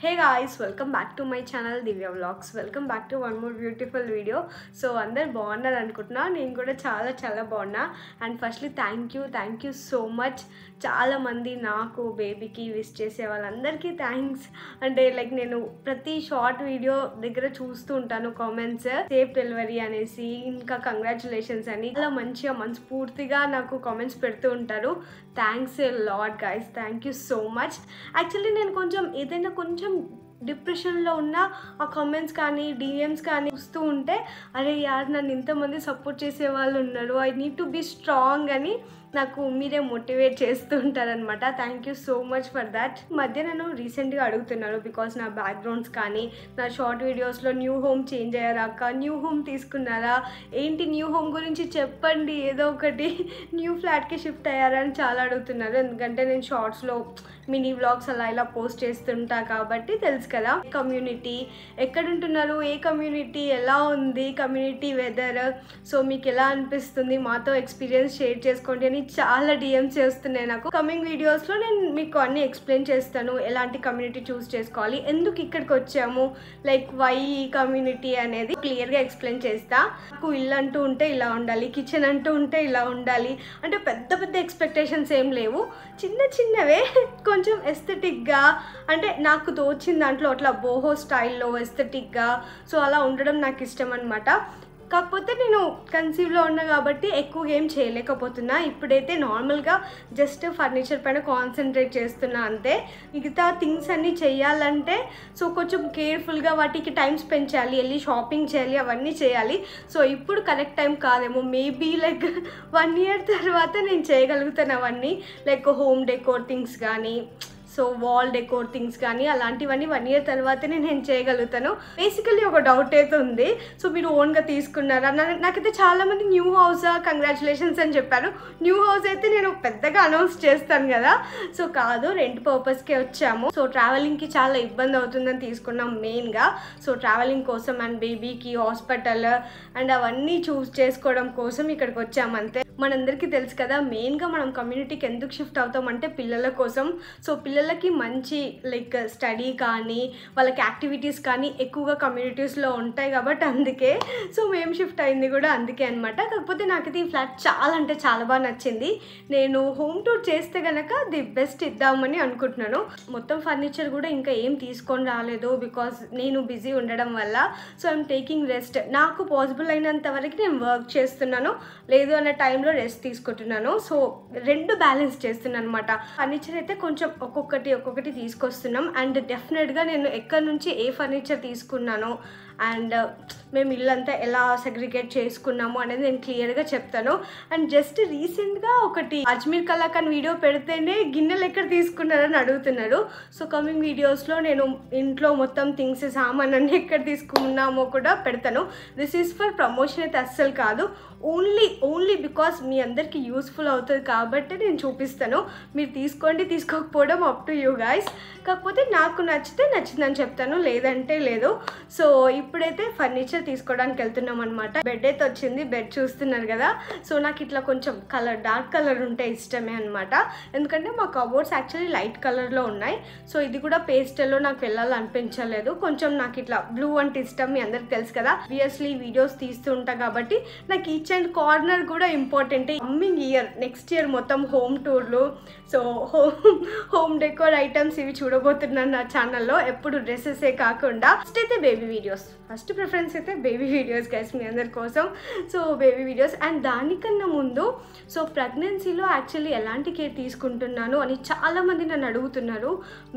Hey guys, welcome back to my channel Divya Vlogs. Welcome back to one more beautiful video. So అందరు బాగున్నారు అనుకుంటున్నా. నేను కూడా చాలా బాగున్నా. And firstly thank you so much. చాలా మంది నాకు బేబీకి విష్ చేసే వాళ్ళందరికీ థ్యాంక్స్. అంటే లైక్ నేను ప్రతి షార్ట్ వీడియో దగ్గర చూస్తూ ఉంటాను కామెంట్స్, సేఫ్ డెలివరీ అనేసి, ఇంకా కంగ్రాచులేషన్స్ అని చాలా మంచిగా మనస్ఫూర్తిగా నాకు కామెంట్స్ పెడుతూ ఉంటారు. Thanks a lot guys, thank you so much. Actually నేను ఏదైనా కొంచెం డిప్రెషన్లో ఉన్న ఆ కామెంట్స్ కానీ డిఎమ్స్ కానీ చూస్తూ ఉంటే అరే యార్ నన్ను ఇంతమంది సపోర్ట్ చేసే వాళ్ళు ఉన్నారు, I need to be strong అని నాకు మీరే మోటివేట్ చేస్తూ ఉంటారనమాట. Thank you so much for that. మధ్య నేను రీసెంట్గా అడుగుతున్నాను బికాస్ నా బ్యాక్గ్రౌండ్స్ కానీ నా షార్ట్ వీడియోస్లో న్యూ హోమ్ చేంజ్ అయ్యారా అక్క, న్యూ హోమ్ తీసుకున్నారా ఏంటి, న్యూ హోమ్ గురించి చెప్పండి, ఏదో ఒకటి న్యూ ఫ్లాట్కి షిఫ్ట్ అయ్యారా అని చాలా అడుగుతున్నారు. ఎందుకంటే నేను షార్ట్స్లో మినీ వ్లాగ్స్ అలా ఇలా పోస్ట్ చేస్తుంటా కాబట్టి తెలుసు కదా. కమ్యూనిటీ ఎక్కడుంటున్నారు, ఏ కమ్యూనిటీ ఎలా ఉంది, కమ్యూనిటీ వెదర్, సో మీకు ఎలా అనిపిస్తుంది, మాతో ఎక్స్పీరియన్స్ షేర్ చేసుకోండి అని చాలా డిఎమ్స్ చేస్తున్నాయి నాకు. కమింగ్ వీడియోస్లో నేను మీకు అన్నీ ఎక్స్ప్లెయిన్ చేస్తాను, ఎలాంటి కమ్యూనిటీ చూస్ చేసుకోవాలి, ఎందుకు ఇక్కడికి వచ్చాము, లైక్ వై ఈ కమ్యూనిటీ అనేది క్లియర్గా ఎక్స్ప్లెయిన్ చేస్తా. నాకు ఇల్లు అంటూ ఉంటే ఇలా ఉండాలి, కిచెన్ అంటూ ఉంటే ఇలా ఉండాలి అంటే పెద్ద ఎక్స్పెక్టేషన్స్ ఏం లేవు, చిన్నవే కొంచెం ఎస్థెటిక్గా, అంటే నాకు తోచిన దాంట్లో అట్లా బోహో స్టైల్లో ఎస్థెటిక్గా, సో అలా ఉండడం నాకు ఇష్టం అనమాట. కాకపోతే నేను కన్సీవ్లో ఉన్నా కాబట్టి ఎక్కువగా ఏం చేయలేకపోతున్నా. ఇప్పుడైతే నార్మల్గా జస్ట్ ఫర్నిచర్ పైన కాన్సన్ట్రేట్ చేస్తున్నా అంతే. మిగతా థింగ్స్ అన్నీ చేయాలంటే సో కొంచెం కేర్ఫుల్గా వాటికి టైం స్పెండ్ చేయాలి, వెళ్ళి షాపింగ్ చేయాలి, అవన్నీ చేయాలి. సో ఇప్పుడు కరెక్ట్ టైం కాదేమో, మేబీ లైక్ 1 year తర్వాత నేను చేయగలుగుతాను అవన్నీ, లైక్ హోమ్ డెకోర్ థింగ్స్ కానీ, సో వాల్ డెకోర్ థింగ్స్ కానీ అలాంటివన్నీ 1 year తర్వాతనే నేను చేయగలుగుతాను. బేసికల్లీ ఒక డౌట్ అయితే ఉంది, సో మీరు ఓన్గా తీసుకున్నారా, నాకైతే చాలామంది న్యూ హౌసా కంగ్రాచులేషన్స్ అని చెప్పారు. న్యూ హౌస్ అయితే నేను పెద్దగా అనౌన్స్ చేస్తాను కదా, సో కాదు, రెంట్ పర్పస్కే వచ్చాము. సో ట్రావెలింగ్కి చాలా ఇబ్బంది అవుతుందని తీసుకున్నాం మెయిన్గా. సో ట్రావెలింగ్ కోసం అండ్ బేబీకి హాస్పిటల్ అండ్ అవన్నీ చూస్ చేసుకోవడం కోసం ఇక్కడికి వచ్చాము అంతే. మనందరికీ తెలుసు కదా, మెయిన్గా మనం కమ్యూనిటీకి ఎందుకు షిఫ్ట్ అవుతామంటే పిల్లల కోసం. సో పిల్లలకి మంచి లైక్ స్టడీ కానీ వాళ్ళకి యాక్టివిటీస్ కానీ ఎక్కువగా కమ్యూనిటీస్లో ఉంటాయి కాబట్టి అందుకే. సో మేము షిఫ్ట్ అయింది కూడా అందుకే అనమాట. కాకపోతే నాకైతే ఈ ఫ్లాట్ చాలా అంటే చాలా బాగా నచ్చింది. నేను హోమ్ టూర్ చేస్తే కనుక ది బెస్ట్ ఇద్దామని అనుకుంటున్నాను. మొత్తం ఫర్నిచర్ కూడా ఇంకా ఏం తీసుకొని రాలేదు బికాజ్ నేను బిజీ ఉండడం వల్ల. So I'm taking rest. నాకు పాసిబుల్ అయినంత వరకు నేను వర్క్ చేస్తున్నాను, లేదు అన్న టైంలో రెస్ట్ తీసుకుంటున్నాను. సో 2 బ్యాలెన్స్ చేస్తున్నాను అనమాట. ఫర్నిచర్ అయితే కొంచెం ఒక్కొక్కటి తీసుకొస్తున్నాం. అండ్ డెఫినెట్గా నేను ఎక్కడి నుంచి ఏ ఫర్నిచర్ తీసుకున్నానో అండ్ మేము ఇల్లంతా ఎలా సెగ్రిగేట్ చేసుకున్నాము అనేది నేను క్లియర్గా చెప్తాను. అండ్ జస్ట్ రీసెంట్గా ఒకటి అజ్మీర్ కలాకాన్ వీడియో పెడితేనే గిన్నెలు ఎక్కడ తీసుకున్నారని అడుగుతున్నారు. సో కమింగ్ వీడియోస్లో నేను ఇంట్లో మొత్తం థింగ్స్ సామాన్ అన్నీ ఎక్కడ తీసుకున్నామో కూడా పెడతాను. దిస్ ఈజ్ ఫర్ ప్రమోషన్ అయితే అస్సలు కాదు, ఓన్లీ బికాస్ మీ అందరికీ యూస్ఫుల్ అవుతుంది కాబట్టి నేను చూపిస్తాను. మీరు తీసుకోండి, తీసుకోకపోవడం అప్ టు యూ గైస్. కాకపోతే నాకు నచ్చితే నచ్చిందని చెప్తాను, లేదంటే లేదు. సో ఇప్పుడైతే ఫర్నిచర్ తీసుకోవడానికి వెళ్తున్నాం అనమాట. బెడ్ అయితే వచ్చింది, బెడ్ చూస్తున్నారు కదా. సో నాకు ఇట్లా కొంచెం డార్క్ కలర్ ఉంటే ఇష్టమే అనమాట, ఎందుకంటే మా కబోర్డ్స్ యాక్చువల్లీ లైట్ కలర్లో ఉన్నాయి. సో ఇది కూడా పేస్టల్లో నాకు వెళ్ళాలనిపించలేదు, కొంచెం నాకు ఇట్లా బ్లూ అంటే ఇష్టం, మీ అందరికి తెలుసు కదా. ఆబ్వియస్లీ వీడియోస్ తీస్తూ ఉంటా కాబట్టి నాకు ఈచ్ అండ్ కార్నర్ కూడా important. Coming year next year మొత్తం హోమ్ టూర్లు, సో హోమ్ డెకోర్ ఐటమ్స్ ఇవి చూడబోతున్నాను నా ఛానల్లో. ఎప్పుడు డ్రెస్సెసే కాకుండా ఫస్ట్ అయితే బేబీ వీడియోస్, ఫస్ట్ ప్రిఫరెన్స్ అయితే బేబీ వీడియోస్ గైస్ మీ అందరి కోసం. So baby videos. అండ్ దానికన్నా ముందు సో ప్రెగ్నెన్సీలో యాక్చువల్లీ ఎలాంటి కేర్ తీసుకుంటున్నాను అని చాలామంది నన్ను అడుగుతున్నారు.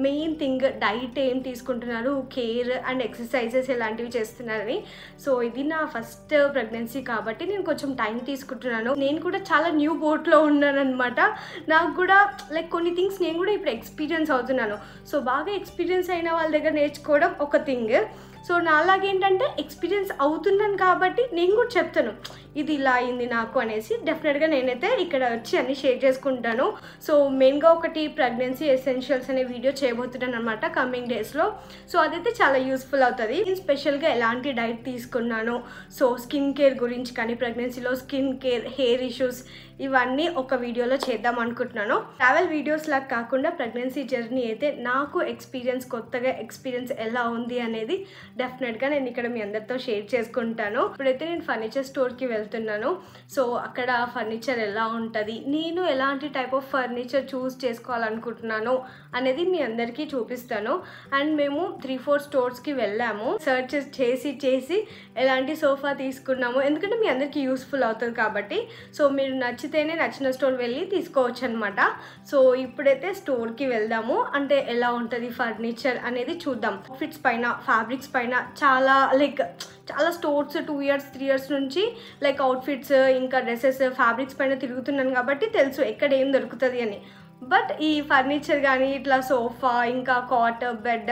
మెయిన్ థింగ్ డైట్ ఏం తీసుకుంటున్నారు, కేర్ అండ్ ఎక్సర్సైజెస్ ఎలాంటివి చేస్తున్నారని. సో ఇది నా ఫస్ట్ ప్రెగ్నెన్సీ కాబట్టి నేను కొంచెం టైం తీసుకుంటున్నాను. నేను కూడా చాలా న్యూ బోట్లో ఉన్నాను అనమాట. నాకు కూడా లైక్ కొన్ని థింగ్స్ నేను కూడా ఇప్పుడు ఎక్స్పీరియన్స్ అవుతున్నాను. సో బాగా ఎక్స్పీరియన్స్ అయిన వాళ్ళ దగ్గర నేర్చుకోవడం ఒక థింగ్. సో నాలాగేంటంటే ఎక్స్పీరియన్స్ అవుతున్నాను కాబట్టి నేను కూడా చెప్తాను, ఇది ఇలా అయింది నాకు అనేసి డెఫినెట్గా నేనైతే ఇక్కడ వచ్చి అన్ని షేర్ చేసుకుంటాను. సో మెయిన్గా ఒకటి ప్రెగ్నెన్సీ ఎసెన్షియల్స్ అనే వీడియో చేయబోతున్నాను అనమాట కమింగ్ డేస్లో. సో అదైతే చాలా యూస్ఫుల్ అవుతుంది. నేను స్పెషల్గా ఎలాంటి డైట్ తీసుకున్నాను, సో స్కిన్ కేర్ గురించి కానీ ప్రెగ్నెన్సీలో స్కిన్ కేర్, హెయిర్ ఇష్యూస్ ఇవన్నీ ఒక వీడియోలో చేద్దాం అనుకుంటున్నాను. ట్రావెల్ వీడియోస్ లాగా కాకుండా ప్రెగ్నెన్సీ జర్నీ అయితే నాకు కొత్తగా ఎక్స్పీరియన్స్ ఎలా ఉంది అనేది డెఫినెట్గా నేను ఇక్కడ మీ అందరితో షేర్ చేసుకుంటాను. ఇప్పుడైతే నేను ఫర్నిచర్ స్టోర్కి వెళ్తున్నాను. సో అక్కడ ఫర్నిచర్ ఎలా ఉంటుంది, నేను ఎలాంటి టైప్ ఆఫ్ ఫర్నిచర్ చూస్ చేసుకోవాలనుకుంటున్నాను అనేది మీ అందరికీ చూపిస్తాను. అండ్ మేము 3-4 స్టోర్స్కి వెళ్ళాము, సర్చ్ చేసి ఎలాంటి సోఫా తీసుకున్నాము, ఎందుకంటే మీ అందరికీ యూస్ఫుల్ అవుతుంది కాబట్టి. సో మీరు నచ్చిన స్టోర్ వెళ్ళి తీసుకోవచ్చు అనమాట. సో ఇప్పుడైతే స్టోర్కి వెళ్దాము, అంటే ఎలా ఉంటుంది ఫర్నిచర్ అనేది చూద్దాం. అవుట్ఫిట్స్ పైన, ఫ్యాబ్రిక్స్ పైన చాలా స్టోర్స్ 2 years 3 years నుంచి అవుట్ఫిట్స్ ఇంకా డ్రెస్సెస్ ఫ్యాబ్రిక్స్ పైన తిరుగుతున్నాను కాబట్టి తెలుసు ఎక్కడ ఏం దొరుకుతుంది అని. బట్ ఈ ఫర్నిచర్ కానీ ఇట్లా సోఫా ఇంకా కాట్, బెడ్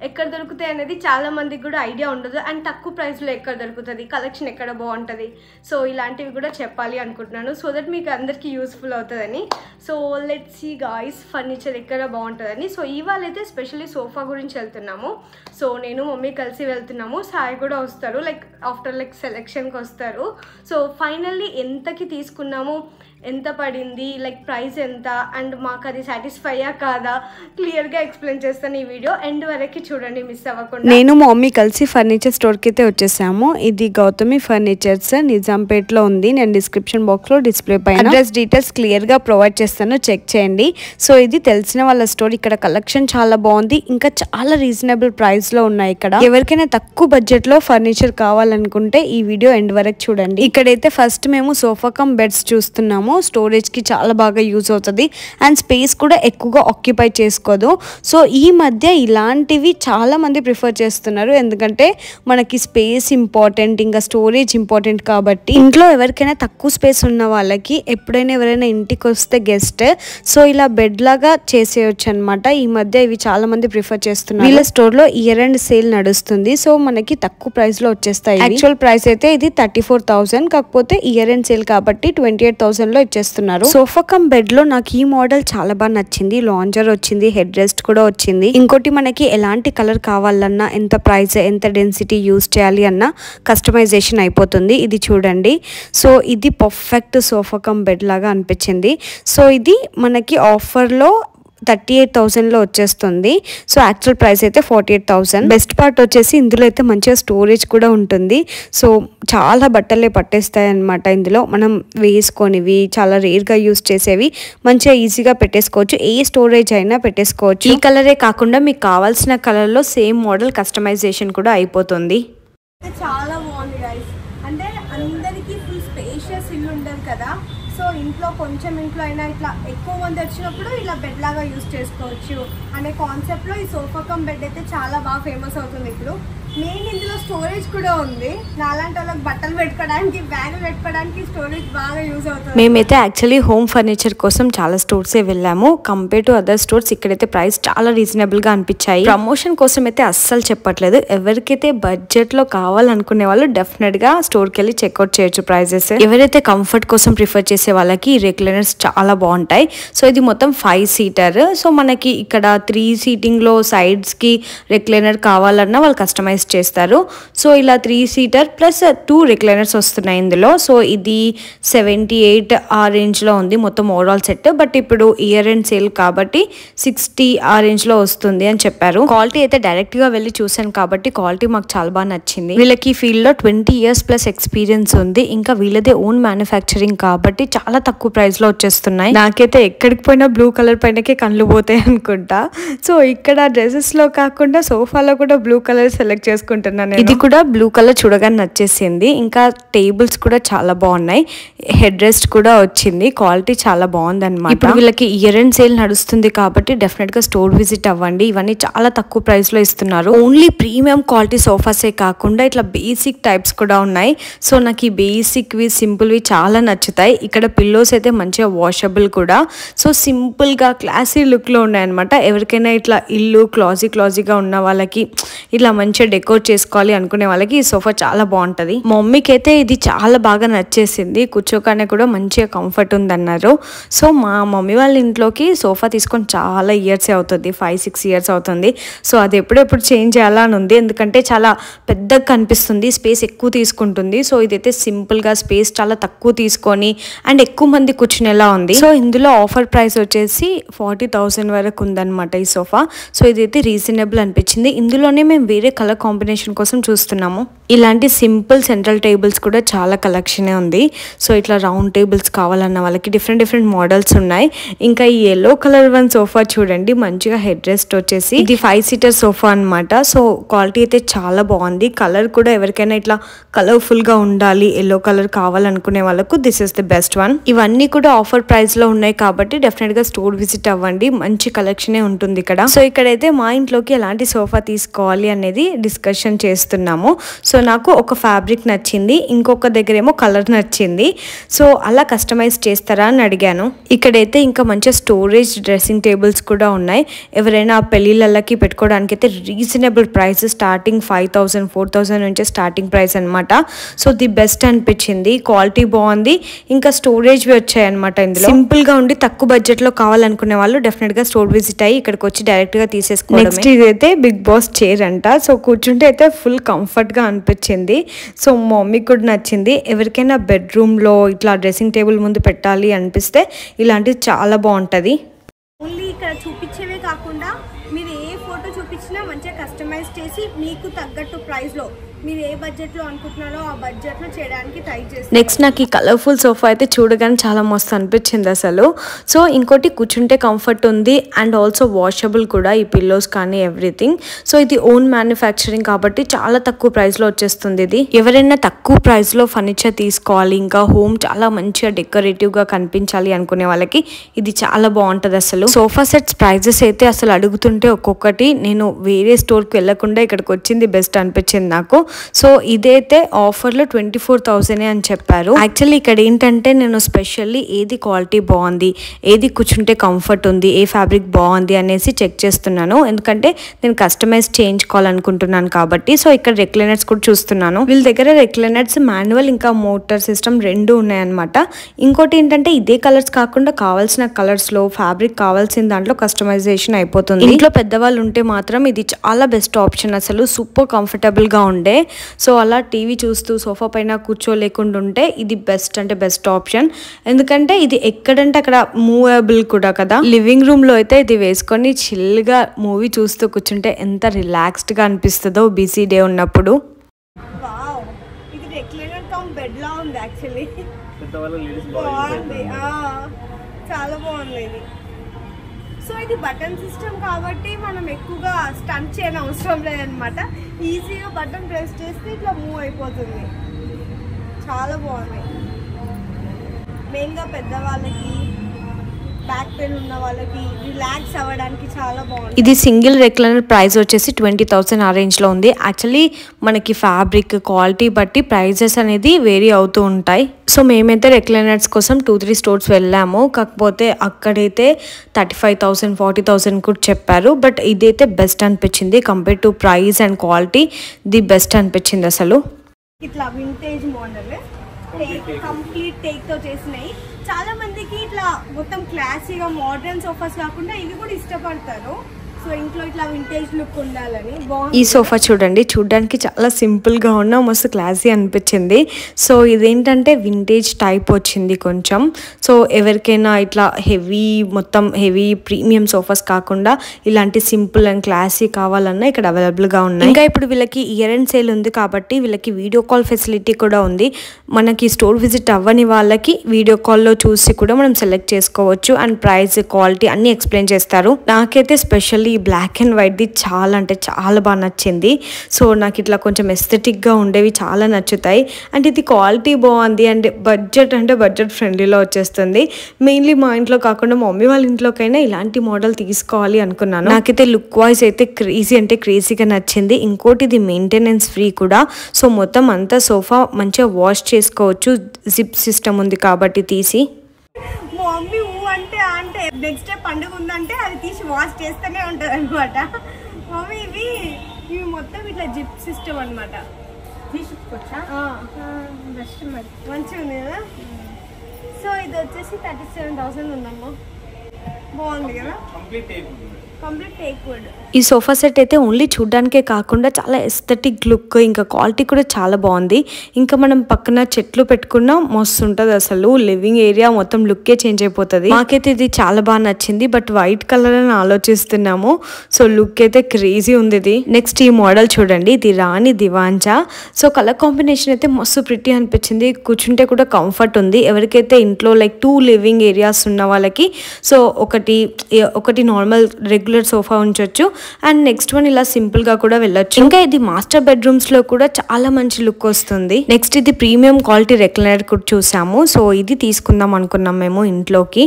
ఎక్కడ దొరుకుతాయి అనేది చాలామందికి కూడా ఐడియా ఉండదు. అండ్ తక్కువ ప్రైస్లో ఎక్కడ దొరుకుతుంది, కలెక్షన్ ఎక్కడ బాగుంటుంది, సో ఇలాంటివి కూడా చెప్పాలి అనుకుంటున్నాను, సో దట్ మీకు అందరికీ యూస్ఫుల్ అవుతుందని. So let's see guys furniture ఎక్కడ బాగుంటుందని. సో ఇవాళ అయితే స్పెషల్లీ సోఫా గురించి వెళ్తున్నాము. సో నేను మమ్మీ కలిసి వెళ్తున్నాము, సాయి కూడా వస్తారు, ఆఫ్టర్ సెలెక్షన్కి వస్తారు. సో ఫైనల్లీ ఎంతకి తీసుకున్నాము, ఎంత పడింది, ప్రైస్ ఎంత, అండ్ మాకు అది సాటిస్ఫైయా కాదా క్లియర్గా ఎక్స్ప్లెయిన్ చేస్తాను. ఈ వీడియో ఎండ్ వరకు చూడండి, మిస్ అవ్వకుండా. నేను మా మమ్మీ కలిసి ఫర్నిచర్ స్టోర్కి అయితే వచ్చేసాము. ఇది గౌతమి ఫర్నిచర్స్, నిజాంపేట్లో ఉంది. నేను డిస్క్రిప్షన్ బాక్స్లో డిస్ప్లే పైన అడ్రస్ డీటెయిల్స్ క్లియర్గా ప్రొవైడ్ చేస్తాను, చెక్ చేయండి. సో ఇది తెలిసిన వాళ్ళ స్టోర్. ఇక్కడ కలెక్షన్ చాలా బాగుంది, ఇంకా చాలా రీజనబుల్ ప్రైస్లో ఉన్నాయి. ఇక్కడ ఎవరికైనా తక్కువ బడ్జెట్లో ఫర్నిచర్ కావాలనుకుంటే ఈ వీడియో ఎండ్ వరకు చూడండి. ఇక్కడైతే ఫస్ట్ మేము సోఫా కమ్ బెడ్స్ చూస్తున్నాము. స్టోరేజ్కి చాలా బాగా యూజ్ అవుతుంది అండ్ స్పేస్ కూడా ఎక్కువగా ఆక్యుపై చేసుకోదు. సో ఈ మధ్య ఇలాంటివి చాలా మంది ప్రిఫర్ చేస్తున్నారు, ఎందుకంటే మనకి స్పేస్ ఇంపార్టెంట్, ఇంకా స్టోరేజ్ ఇంపార్టెంట్ కాబట్టి. ఇంట్లో ఎవరికైనా తక్కువ స్పేస్ ఉన్న వాళ్ళకి ఎప్పుడైనా ఎవరైనా ఇంటికి వస్తే గెస్ట్, సో ఇలా బెడ్ లాగా చేసేయచ్చు అనమాట. ఈ మధ్య ఇవి చాలా మంది ప్రిఫర్ చేస్తున్నారు. వీళ్ళ స్టోర్లో ఇయర్ ఎండ్ సేల్ నడుస్తుంది, సో మనకి తక్కువ ప్రైస్లో వచ్చేస్తాయి. యాక్చువల్ ప్రైస్ అయితే ఇది 34,000, కాకపోతే ఇయర్ ఎండ్ సేల్ కాబట్టి 28,000 ఇచ్చేస్తున్నారు. సోఫా కమ్ బెడ్ లో నాకు ఈ మోడల్ చాలా బాగా నచ్చింది. లాంజర్ వచ్చింది, హెడ్ రెస్ట్ కూడా వచ్చింది. ఇంకోటి మనకి ఎలాంటి కలర్ కావాలన్నా, ఎంత ప్రైస్, ఎంత డెన్సిటీ యూజ్ చేయాలి అన్న కస్టమైజేషన్ అయిపోతుంది. ఇది చూడండి. సో ఇది పర్ఫెక్ట్ సోఫా కమ్ బెడ్ లాగా అనిపించింది. సో ఇది మనకి ఆఫర్లో 38,000లో వచ్చేస్తుంది. సో యాక్చువల్ ప్రైస్ అయితే 48,000. బెస్ట్ పార్ట్ వచ్చేసి ఇందులో అయితే మంచిగా స్టోరేజ్ కూడా ఉంటుంది. సో చాలా బట్టలే పట్టేస్తాయి అనమాట. ఇందులో మనం వేసుకొనివి, చాలా రేర్గా యూజ్ చేసేవి మంచిగా ఈజీగా పెట్టేసుకోవచ్చు. ఏ స్టోరేజ్ అయినా పెట్టేసుకోవచ్చు. ఈ కలరే కాకుండా మీకు కావాల్సిన కలర్లో సేమ్ మోడల్ కస్టమైజేషన్ కూడా అయిపోతుంది. చాలా బాగుంది గైస్. అంటే అందరికీ ఫుల్ స్పేషియస్ ఇల్లు ఉండదు కదా, సో ఇంట్లో అయినా ఇట్లా ఎక్కువ మంది వచ్చినప్పుడు ఇలా బెడ్ లాగా యూజ్ చేసుకోవచ్చు అనే కాన్సెప్ట్లో ఈ సోఫా కమ్ బెడ్ అయితే చాలా బాగా ఫేమస్ అవుతుంది ఇప్పుడు. మెయిన్ ఇందులో స్టోరేజ్ కూడా ఉంది. నాలాంటి వాళ్ళకి బట్టలు పెట్టుకోవడానికి, బ్యాగులు పెట్టుకోవడానికి స్టోరేజ్ బాగా యూజ్ అవుతుంది. మేమైతే యాక్చువల్లీ హోమ్ ఫర్నిచర్ కోసం చాలా స్టోర్సే వెళ్ళాము. కంపేర్ టు అదర్ స్టోర్స్ ఇక్కడైతే ప్రైస్ చాలా రీజనబుల్గా అనిపించాయి. ప్రమోషన్ కోసం అయితే అస్సలు చెప్పట్లేదు. ఎవరికైతే బడ్జెట్లో కావాలనుకునే వాళ్ళు డెఫినెట్గా స్టోర్కి వెళ్ళి చెక్అవుట్ చేయొచ్చు ప్రైజెస్. ఎవరైతే కంఫర్ట్ కోసం ప్రిఫర్ చేసే వాళ్ళకి ఈ రెక్లైనర్స్ చాలా బాగుంటాయి. సో ఇది మొత్తం 5 సీటర్. సో మనకి ఇక్కడ 3 సీటింగ్లో సైడ్స్కి రెక్లైనర్ కావాలన్నా వాళ్ళు కస్టమైజ్ చేస్తారు. సో ఇలా 3 సీటర్ ప్లస్ 2 రిక్లైనర్స్ వస్తున్నాయి ఇందులో. సో ఇది 78 ఆ రేంజ్లో ఉంది మొత్తం ఓవరాల్ సెట్. బట్ ఇప్పుడు ఇయర్ ఎండ్ సేల్ కాబట్టి 60 ఆ రేంజ్లో వస్తుంది అని చెప్పారు. క్వాలిటీ అయితే డైరెక్ట్గా వెళ్ళి చూసాను కాబట్టి క్వాలిటీ మాకు చాలా బాగా నచ్చింది. వీళ్ళకి ఈ ఫీల్డ్లో 20 years ప్లస్ ఎక్స్పీరియన్స్ ఉంది. ఇంకా వీళ్ళదే ఓన్ మ్యానుఫ్యాక్చరింగ్ కాబట్టి చాలా తక్కువ ప్రైస్లో వచ్చేస్తున్నాయి. నాకైతే ఎక్కడికి పోయినా బ్లూ కలర్ పైనకే కళ్ళు పోతాయి అనుకుంటా. సో ఇక్కడ డ్రెస్సెస్లో కాకుండా సోఫాలో కూడా బ్లూ కలర్ సెలెక్ట్ చేసుకుంటున్నాను. ఇది కూడా బ్లూ కలర్ చూడగానే నచ్చేసింది. ఇంకా టేబుల్స్ కూడా చాలా బాగున్నాయి, హెడ్ రెస్ట్ కూడా వచ్చింది, క్వాలిటీ చాలా బాగుంది అనమాట. ఇప్పుడు వీళ్ళకి ఇయర్ ఎండ్ సేల్ నడుస్తుంది కాబట్టి డెఫినెట్ గా స్టోర్ విజిట్ అవ్వండి. ఇవన్నీ చాలా తక్కువ ప్రైస్ లో ఇస్తున్నారు. ఓన్లీ ప్రీమియం క్వాలిటీ సోఫాసే కాకుండా ఇట్లా బేసిక్ టైప్స్ కూడా ఉన్నాయి. సో నాకు ఈ బేసిక్ వి, సింపుల్ వి చాలా నచ్చుతాయి. ఇక్కడ పిల్లోస్ అయితే మంచిగా వాషబుల్ కూడా. సో సింపుల్ గా క్లాసీ లుక్ లో ఉన్నాయన్నమాట. ఎవరికైనా ఇట్లా ఇల్లు క్లాజీగా ఉన్న వాళ్ళకి ఇట్లా మంచిగా డెకోర్ చేసుకోవాలి అనుకునే వాళ్ళకి ఈ సోఫా చాలా బాగుంటుంది. మా మమ్మీకి అయితే ఇది చాలా బాగా నచ్చేసింది, కూర్చోగానే కూడా మంచిగా కంఫర్ట్ ఉందన్నారు. సో మా మమ్మీ వాళ్ళ ఇంట్లోకి సోఫా తీసుకొని చాలా ఇయర్స్ అవుతుంది, 5-6 ఇయర్స్ అవుతుంది. సో అది ఎప్పుడెప్పుడు చేంజ్ చేయాలని ఉంది, ఎందుకంటే చాలా పెద్దగా కనిపిస్తుంది, స్పేస్ ఎక్కువ తీసుకుంటుంది. సో ఇదైతే సింపుల్గా స్పేస్ చాలా తక్కువ తీసుకొని అండ్ ఎక్కువ మంది కూర్చునేలా ఉంది. సో ఇందులో ఆఫర్ ప్రైస్ వచ్చేసి 40,000 వరకు ఉందన్నమాట ఈ సోఫా. సో ఇదైతే రీజనబుల్ అనిపించింది. ఇందులోనే మేము వేరే కలర్ కాంబినేషన్ కోసం చూస్తున్నాము. ఇలాంటి సింపుల్ సెంట్రల్ టేబుల్స్ కూడా చాలా కలెక్షనే ఉంది. సో ఇట్లా రౌండ్ టేబుల్స్ కావాలన్న వాళ్ళకి డిఫరెంట్ మోడల్స్ ఉన్నాయి. ఇంకా ఈ ఎల్లో కలర్ వన్ సోఫా చూడండి, మంచిగా హెడ్ రెస్ట్ వచ్చేసి ఇది 5 సీటర్ సోఫా అనమాట. సో క్వాలిటీ అయితే చాలా బాగుంది. కలర్ కూడా ఎవరికైనా ఇట్లా కలర్ఫుల్ గా ఉండాలి, ఎల్లో కలర్ కావాలనుకునే వాళ్ళకు this is the best one. ఇవన్నీ కూడా ఆఫర్ ప్రైస్ లో ఉన్నాయి కాబట్టి డెఫినెట్ గా స్టోర్ విజిట్ అవ్వండి, మంచి కలెక్షనే ఉంటుంది ఇక్కడ. సో ఇక్కడైతే మా ఇంట్లోకి ఎలాంటి సోఫా తీసుకోవాలి అనేది డిస్కషన్ చేస్తున్నాము. సో నాకు ఒక ఫ్యాబ్రిక్ నచ్చింది, ఇంకొక దగ్గర ఏమో కలర్ నచ్చింది. సో అలా కస్టమైజ్ చేస్తారా అని అడిగాను. ఇక్కడైతే ఇంకా మంచి స్టోరేజ్ డ్రెస్సింగ్ టేబుల్స్ కూడా ఉన్నాయి. ఎవరైనా పెళ్లిళ్ళకి పెట్టుకోవడానికి అయితే రీజనబుల్ ప్రైస్, స్టార్టింగ్ 5,000 4,000 నుంచి స్టార్టింగ్ ప్రైస్ అనమాట. సో ది బెస్ట్ అనిపించింది, క్వాలిటీ బాగుంది, ఇంకా స్టోరేజ్ వచ్చాయి అనమాట. ఇందులో సింపుల్ గా ఉండి తక్కువ బడ్జెట్ లో కావాలనుకునే వాళ్ళు డెఫినెట్ గా స్టోర్ విజిట్ అయ్యి ఇక్కడికి వచ్చి డైరెక్ట్ గా తీసేసుకోవడమే. నెక్స్ట్ ఇదైతే బిగ్ బాస్ చైర్ అంట. సో కూర్చుంటే అయితే ఫుల్ కంఫర్ట్ గా అనిపించింది. సో మా మమ్మీకి కూడా నచ్చింది. ఎవరికైనా బెడ్రూమ్ లో ఇట్లా డ్రెస్సింగ్ టేబుల్ ముందు పెట్టాలి అనిపిస్తే ఇలాంటిది చాలా బాగుంటది. ఓన్లీ ఇక్కడ చూపించేవే కాకుండా మీరు ఏ ఫోటో చూపించినా మంచిగా కస్టమైజ్ చేసి మీకు తగ్గట్టు ప్రైస్లో మీరు ఏ బడ్జెట్లో అనుకుంటున్నారో ఆ బడ్జెట్లో చేయడానికి ట్రై చేస్తారు. నెక్స్ట్ నాకు ఈ కలర్ఫుల్ సోఫా అయితే చూడగానే చాలా మస్తు అనిపించింది అసలు. సో ఇంకోటి కూర్చుంటే కంఫర్ట్ ఉంది అండ్ ఆల్సో వాషబుల్ కూడా, ఈ పిల్లోస్ కానీ ఎవ్రీథింగ్. సో ఇది ఓన్ మ్యానుఫ్యాక్చరింగ్ కాబట్టి చాలా తక్కువ ప్రైస్లో వచ్చేస్తుంది. ఇది ఎవరైనా తక్కువ ప్రైస్లో ఫర్నిచర్ తీసుకోవాలి, ఇంకా హోమ్ చాలా మంచిగా డెకరేటివ్గా కనిపించాలి అనుకునే వాళ్ళకి ఇది చాలా బాగుంటుంది అసలు. సోఫా సెట్స్ ప్రైజెస్ అయితే అసలు అడుగుతుంటే ఒక్కొక్కటి నేను వేరే స్టోర్కి వెళ్ళకుండా ఇక్కడికి వచ్చింది బెస్ట్ అనిపించింది నాకు. సో ఇదైతే ఆఫర్లో 24,000 అని చెప్పారు. యాక్చువల్లీ ఇక్కడ ఏంటంటే నేను స్పెషల్లీ ఏది క్వాలిటీ బాగుంది, ఏది కూర్చుంటే కంఫర్ట్ ఉంది, ఏ ఫ్యాబ్రిక్ బాగుంది అనేసి చెక్ చేస్తున్నాను, ఎందుకంటే నేను కస్టమైజ్ చేయించుకోవాలనుకుంటున్నాను కాబట్టి. సో ఇక్కడ రెక్లైనర్స్ కూడా చూస్తున్నాను. వీళ్ళ దగ్గర రెక్లైనర్స్ మాన్యువల్ ఇంకా మోటార్ సిస్టమ్ రెండు ఉన్నాయన్నమాట. ఇంకోటి ఏంటంటే ఇదే కలర్స్ కాకుండా కావాల్సిన కలర్స్లో ఫ్యాబ్రిక్ కావాల్సిన దాంట్లో కస్టమైజేషన్ అయిపోతుంది. ఇంట్లో పెద్దవాళ్ళు ఉంటే మాత్రం ఇది చాలా బెస్ట్ ఆప్షన్ అసలు, సూపర్ కంఫర్టబుల్గా ఉండే. సో అలా టీవీ చూస్తూ సోఫా పైన కూర్చోలేకుండా ఉంటే ఇది బెస్ట్ అంటే బెస్ట్ ఆప్షన్, ఎందుకంటే ఇది ఎక్కడంటే అక్కడ మూవబుల్ కూడా కదా. లివింగ్ రూమ్ లో అయితే ఇది వేసుకొని చిల్గా మూవీ చూస్తూ కూర్చుంటే ఎంత రిలాక్స్డ్ గా అనిపిస్తుందో బిజీ డే ఉన్నప్పుడు. వావ్, ఇది రెక్లైనర్ కమ్ బెడ్ లా ఉంది యాక్చువల్లీ, బాగుంది, చాలా బాగుంది ఇది. సో ఇది బటన్ సిస్టమ్ కాబట్టి మనం ఎక్కువగా స్టన్ చేయని అవసరం లేదనమాట. ఈజీగా బటన్ ప్రెస్ చేస్తే ఇట్లా మూవ్ అయిపోతుంది. చాలా బాగుంది. మెయిన్గా పెద్దవాళ్ళకి, బ్యాక్ పెయిన్ ఉన్న వాళ్ళకి రిలాక్స్ అవ్వడానికి చాలా బాగుంది. ఇది సింగిల్ రెక్లైనర్ ప్రైస్ వచ్చేసి 20,000 ఆ రేంజ్లో ఉంది. యాక్చువల్లీ మనకి ఫ్యాబ్రిక్ క్వాలిటీ బట్టి ప్రైజెస్ అనేది వేరీ అవుతూ ఉంటాయి. సో మేమైతే రెక్లైనర్స్ కోసం 2-3 స్టోర్స్ వెళ్ళాము, కాకపోతే అక్కడైతే 35,000 40,000 కూడా చెప్పారు. బట్ ఇదైతే బెస్ట్ అనిపించింది, compare to price and quality the best అనిపించింది అసలు. ఇట్లా వింటేజ్ మోడల్ కంప్లీట్ టేక్ తో చేసినాయి. చాలా మందికి ఇట్లా మొత్తం క్లాసీగా మోడర్న్ సోఫాస్ కాకుండా ఇవి కూడా ఇష్టపడతారు. సో ఇంట్లో ఇట్లా వింటేజ్ లుక్ ఉండాలని ఈ సోఫా చూడండి, చూడడానికి చాలా సింపుల్గా ఉన్న మస్తు క్లాసీ అనిపించింది. సో ఇదేంటంటే వింటేజ్ టైప్ వచ్చింది కొంచెం. సో ఎవరికైనా ఇట్లా మొత్తం హెవీ ప్రీమియం సోఫాస్ కాకుండా ఇలాంటి సింపుల్ అండ్ క్లాసీ కావాలన్నా ఇక్కడ అవైలబుల్గా ఉన్నాయి. ఇంకా ఇప్పుడు వీళ్ళకి ఇయర్ ఎండ్ సేల్ ఉంది కాబట్టి వీళ్ళకి వీడియో కాల్ ఫెసిలిటీ కూడా ఉంది. మనకి స్టోర్ విజిట్ అవ్వని వాళ్ళకి వీడియో కాల్లో చూసి కూడా మనం సెలెక్ట్ చేసుకోవచ్చు అండ్ ప్రైస్ క్వాలిటీ అన్ని ఎక్స్ప్లెయిన్ చేస్తారు. నాకైతే స్పెషల్లీ బ్లాక్ అండ్ వైట్ది చాలా అంటే చాలా బాగా నచ్చింది. సో నాకు ఇట్లా కొంచెం ఎస్థెటిక్గా ఉండేవి చాలా నచ్చుతాయి. అండ్ ఇది క్వాలిటీ బాగుంది అండ్ బడ్జెట్ ఫ్రెండ్లీలో వచ్చేస్తుంది. మెయిన్లీ మా ఇంట్లో కాకుండా మా మమ్మీ వాళ్ళ ఇంట్లోకైనా ఇలాంటి మోడల్ తీసుకోవాలి అనుకున్నాను. నాకైతే లుక్ వైజ్ అయితే క్రేజీగా నచ్చింది. ఇంకోటి ఇది మెయింటెనెన్స్ ఫ్రీ కూడా. సో మొత్తం అంతా సోఫా మంచిగా వాష్ చేసుకోవచ్చు, జిప్ సిస్టమ్ ఉంది కాబట్టి తీసి. మమ్మీ అంటే నెక్స్ట్ డే పండుగ ఉందంటే అది తీసి వాష్ చేస్తూనే ఉంటుంది అనమాట. మమ్మీ ఇవి మొత్తం ఇట్లా జిప్ సిస్టమ్ అనమాట. తీసుకొచ్చా బెస్ట్ మరి, మంచిగా ఉంది కదా. సో ఇది వచ్చేసి 37,000 ఉందమ్మా. బాగుంది కదా, కంప్లీట్ టేక్ వుడ్. ఈ సోఫా సెట్ అయితే ఓన్లీ చూడ్డానికే కాకుండా చాలా ఎస్థెటిక్ లుక్, ఇంకా క్వాలిటీ కూడా చాలా బాగుంది. ఇంకా మనం పక్కన చెట్లు పెట్టుకున్నా మస్తు ఉంటుంది అసలు. లివింగ్ ఏరియా మొత్తం లుక్కే చేంజ్ అయిపోతుంది. మాకైతే ఇది చాలా బాగా నచ్చింది. బట్ వైట్ కలర్ అని ఆలోచిస్తున్నాము. సో లుక్ అయితే క్రేజీ ఉంది ఇది. నెక్స్ట్ ఈ మోడల్ చూడండి, ఇది రాణి దివాంచా. సో కలర్ కాంబినేషన్ అయితే మస్తు ప్రిటీ అనిపించింది. కూర్చుంటే కూడా కంఫర్ట్ ఉంది. ఎవరికైతే ఇంట్లో లైక్ 2 లివింగ్ ఏరియాస్ ఉన్న వాళ్ళకి సో ఒకటి నార్మల్ రెగ్యులర్ సోఫా ఉంచొచ్చు, అండ్ నెక్స్ట్ వన్ ఇలా సింపుల్ గా కూడా వెళ్ళొచ్చు. ఇంకా ఇది మాస్టర్ బెడ్రూమ్స్ లో కూడా చాలా మంచి లుక్ వస్తుంది. నెక్స్ట్ ఇది ప్రీమియం క్వాలిటీ రెక్లైనర్ కూడా చూసాము. సో ఇది తీసుకుందాం అనుకున్నాం మేము ఇంట్లోకి,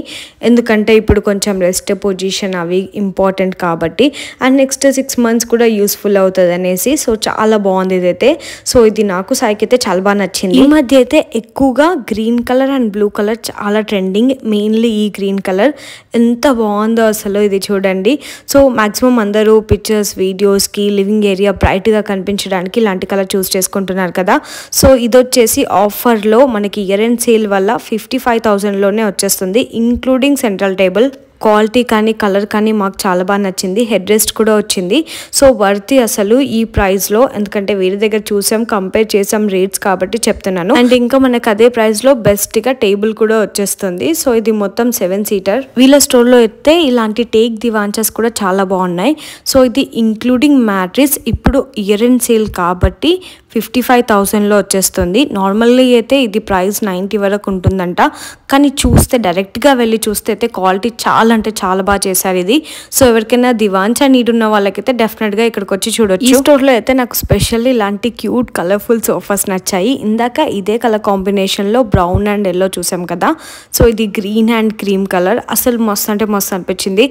ఎందుకంటే ఇప్పుడు కొంచెం రెస్ట్ పొజిషన్ అవి ఇంపార్టెంట్ కాబట్టి, అండ్ నెక్స్ట్ 6 months కూడా యూస్ఫుల్ అవుతుంది అనేసి. సో చాలా బాగుంది ఇదైతే. సో ఇది నాకు సాయికి అయితే చాలా బాగా నచ్చింది. ఈ మధ్య అయితే ఎక్కువగా green colour and blue colour చాలా ట్రెండింగ్. మెయిన్లీ ఈ గ్రీన్ కలర్ ఎంత బాగుందో అసలు ఇది చూడండి. సో మాక్సిమం అందరూ పిక్చర్స్ వీడియోస్కి లివింగ్ ఏరియా బ్రైట్గా కనిపించడానికి ఇలాంటి కలర్ చూస్ చేసుకుంటున్నారు కదా. సో ఇది వచ్చేసి ఆఫర్లో మనకి ఇయర్ ఎండ్ సేల్ వల్ల 55,000లోనే వచ్చేస్తుంది, ఇంక్లూడింగ్ సెంట్రల్ టేబుల్. క్వాలిటీ కానీ కలర్ కానీ మాకు చాలా బాగా నచ్చింది. హెడ్ రెస్ట్ కూడా వచ్చింది. సో వర్తి అసలు ఈ ప్రైస్లో, ఎందుకంటే వేరే దగ్గర చూసాం, కంపేర్ చేసాం రేట్స్ కాబట్టి చెప్తున్నాను. అండ్ ఇంకా మనకు అదే ప్రైస్లో బెస్ట్గా టేబుల్ కూడా వచ్చేస్తుంది. సో ఇది మొత్తం 7 seater. వీళ్ళ స్టోర్లో అయితే ఇలాంటి టేక్ దివాంచస్ కూడా చాలా బాగున్నాయి. సో ఇది ఇంక్లూడింగ్ మ్యాట్రిస్. ఇప్పుడు ఇయర్ ఎండ్ సేల్ కాబట్టి 55,000లో వచ్చేస్తుంది. నార్మల్లీ అయితే ఇది ప్రైస్ 90 వరకు ఉంటుందంట, కానీ చూస్తే డైరెక్ట్గా వెళ్ళి చూస్తే అయితే క్వాలిటీ చాలా అంటే చాలా బాగా చేశారు ఇది. సో ఎవరికైనా దివాంచా నీడ్ ఉన్న వాళ్ళకైతే డెఫినెట్గా ఇక్కడికి వచ్చి చూడొచ్చు. ఈ స్టోర్లో అయితే నాకు స్పెషల్లీ ఇలాంటి క్యూట్ కలర్ఫుల్ సోఫాస్ నచ్చాయి. ఇందాక ఇదే కలర్ కాంబినేషన్లో బ్రౌన్ అండ్ ఎల్లో చూసాం కదా. సో ఇది గ్రీన్ అండ్ క్రీమ్ కలర్ అసలు మస్తు అంటే మస్తు అనిపించింది.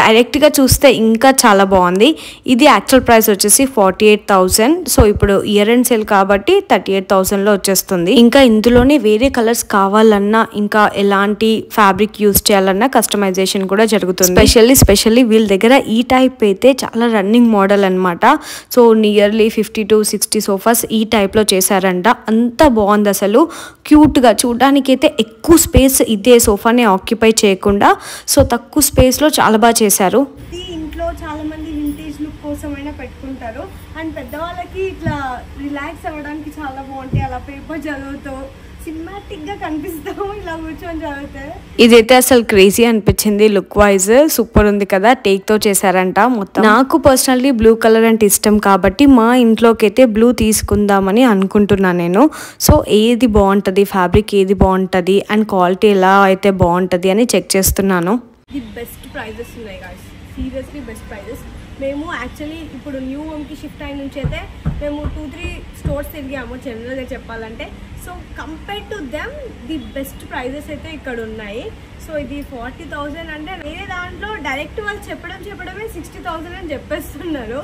డైరెక్ట్గా చూస్తే ఇంకా చాలా బాగుంది. ఇది యాక్చువల్ ప్రైస్ వచ్చేసి 48,000. సో ఇప్పుడు ఇయర్ అండ్ సేల్ కాబట్టి 38,000లో వచ్చేస్తుంది. ఇంకా ఇందులోనే వేరే కలర్స్ కావాలన్నా, ఇంకా ఎలాంటి ఫ్యాబ్రిక్ యూస్ చేయాలన్నా కస్టమైజేషన్ కూడా జరుగుతుంది. స్పెషల్లీ వీళ్ళ దగ్గర ఈ టైప్ అయితే చాలా రన్నింగ్ మోడల్ అనమాట. సో నియర్లీ 50 to 60 సోఫాస్ ఈ టైప్ లో చేశారంట. అంత బాగుంది అసలు, క్యూట్ గా చూడడానికి అయితే. ఎక్కువ స్పేస్ ఇదే సోఫాని ఆక్యుపై చేయకుండా సో తక్కువ స్పేస్ లో చాలా బాగా చేశారు. ఇంట్లో చాలా మంది వింటేజ్ లుక్ కోసమైనా పెట్టుకుంటారు, అండ్ పెద్దవాళ్ళకి ఇట్లా రిలాక్స్ అవ్వడానికి చాలా బాగుంటాయి. అలా పేపర్ చదువుతూ సినిమాటిక్ గా కనిపిస్తాము ఇలా కూర్చొని చదివితే. ఇదైతే అసలు క్రేజీ అనిపించింది. లుక్ వైజ్ సూపర్ ఉంది కదా. టేక్ తో చేశారంట మొత్తం. నాకు పర్సనల్లీ బ్లూ కలర్ అంటే ఇష్టం కాబట్టి మా ఇంట్లోకి అయితే బ్లూ తీసుకుందామని అనుకుంటున్నాను నేను. సో ఏది బాగుంటుంది, ఫ్యాబ్రిక్ ఏది బాగుంటుంది అండ్ క్వాలిటీ ఎలా అయితే బాగుంటుంది అని చెక్ చేస్తున్నాను. ది బెస్ట్ ప్రైజెస్ ఉన్నాయి గాయ్స్, సీరియస్లీ బెస్ట్ ప్రైజెస్. మేము యాక్చువల్లీ ఇప్పుడు న్యూ హోమ్కి షిఫ్ట్ అయిన నుంచి అయితే మేము 2-3 స్టోర్స్ తిరిగాము జనరల్గా చెప్పాలంటే. So compare to them the best prices అయితే ఇక్కడ ఉన్నాయి. సో ఇది 40,000 అంటే వేరే దాంట్లో డైరెక్ట్ వాళ్ళు చెప్పడమే 60,000 అని చెప్పేస్తున్నారు.